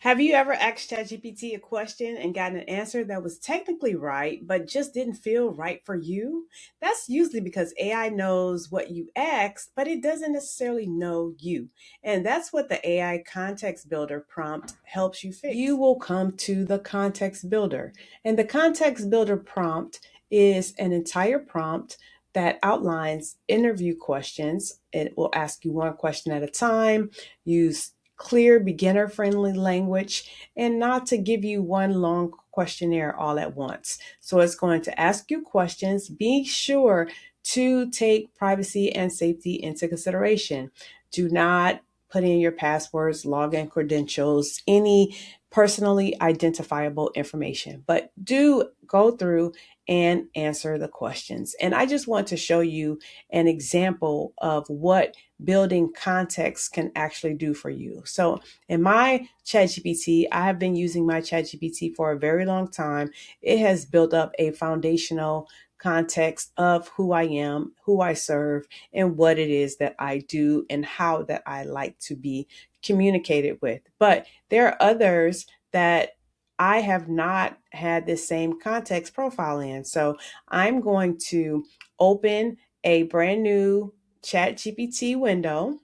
Have you ever asked ChatGPT a question and gotten an answer that was technically right, but just didn't feel right for you? That's usually because AI knows what you asked, but it doesn't necessarily know you. And that's what the AI context builder prompt helps you fix. You will come to the context builder, and the context builder prompt is an entire prompt that outlines interview questions. It will ask you one question at a time, use clear, beginner friendly language, and not to give you one long questionnaire all at once. So it's going to ask you questions. Be sure to take privacy and safety into consideration. Do not put in your passwords, login credentials, any personally identifiable information, but do go through and answer the questions. And I just want to show you an example of what building context can actually do for you. So in my ChatGPT, I have been using my ChatGPT for a very long time. It has built up a foundational context of who I am, who I serve, and what it is that I do and how that I like to be communicated with. But there are others that I have not had this same context profile in. So I'm going to open a brand new Chat GPT window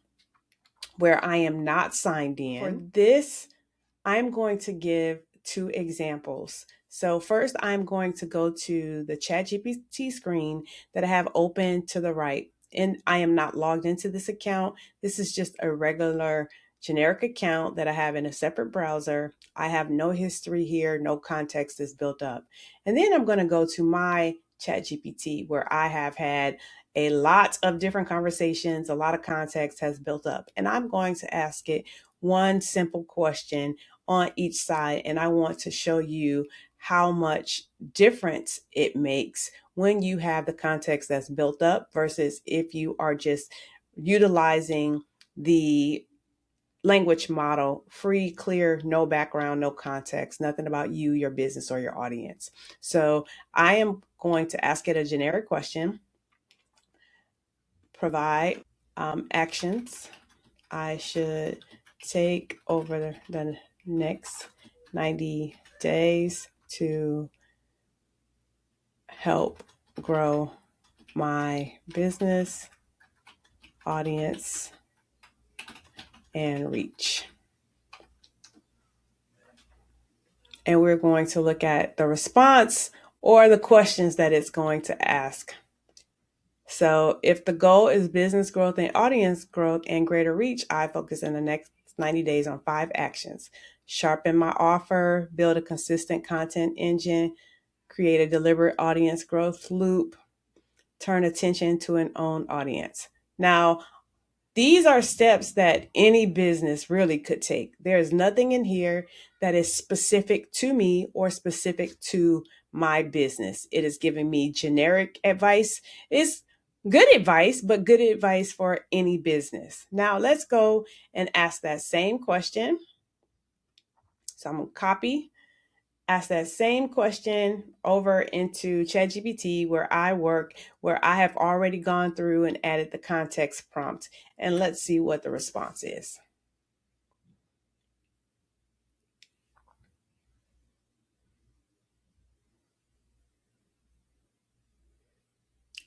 where I am not signed in. For this, I'm going to give two examples. So first, I'm going to go to the Chat GPT screen that I have open to the right. And I am not logged into this account. This is just a regular generic account that I have in a separate browser. I have no history here, no context is built up. And then I'm going to go to my Chat GPT where I have had a lot of different conversations, a lot of context has built up. And I'm going to ask it one simple question on each side. And I want to show you how much difference it makes when you have the context that's built up versus if you are just utilizing the language model, free, clear, no background, no context, nothing about you, your business, or your audience. So I am going to ask it a generic question, provide actions I should take over the next 90 days to help grow my business, audience, and reach. And we're going to look at the response or the questions that it's going to ask. So if the goal is business growth and audience growth and greater reach, I focus in the next 90 days on 5 actions. Sharpen my offer, build a consistent content engine, create a deliberate audience growth loop, turn attention to an own audience. Now, these are steps that any business really could take. There is nothing in here that is specific to me or specific to my business. It is giving me generic advice. It's good advice, but good advice for any business. Now, let's go and ask that same question. So I'm going to copy, ask that same question over into ChatGPT where I work, where I have already gone through and added the context prompt. And let's see what the response is.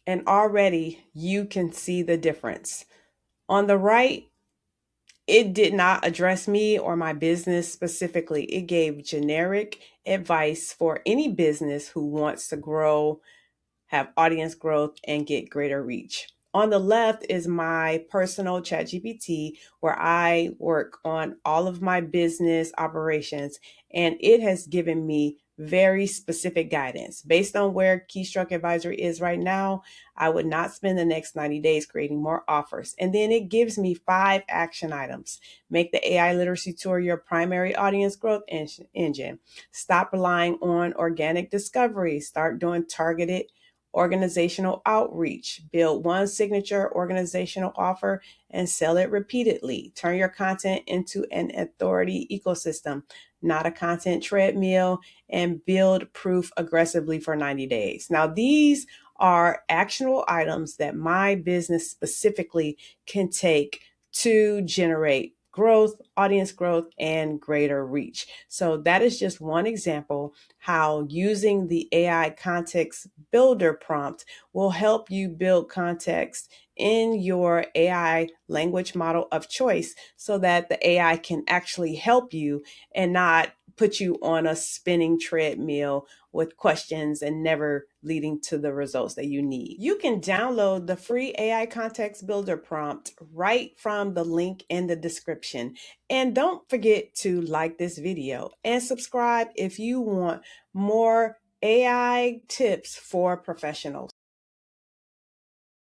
And already you can see the difference. On the right, it did not address me or my business specifically. It gave generic advice for any business who wants to grow, have audience growth, and get greater reach. On the left is my personal ChatGPT where I work on all of my business operations, and it has given me very specific guidance. Based on where Keystroke Advisory is right now, I would not spend the next 90 days creating more offers. And then it gives me 5 action items. Make the AI literacy tool your primary audience growth engine. Stop relying on organic discovery. Start doing targeted organizational outreach. Build one signature organizational offer and sell it repeatedly. Turn your content into an authority ecosystem, not a content treadmill, and build proof aggressively for 90 days. Now, these are actionable items that my business specifically can take to generate growth, audience growth, and greater reach. So that is just one example how using the AI context builder prompt will help you build context in your AI language model of choice so that the AI can actually help you and not put you on a spinning treadmill with questions and never leading to the results that you need. You can download the free AI Context Builder prompt right from the link in the description. And don't forget to like this video and subscribe if you want more AI tips for professionals.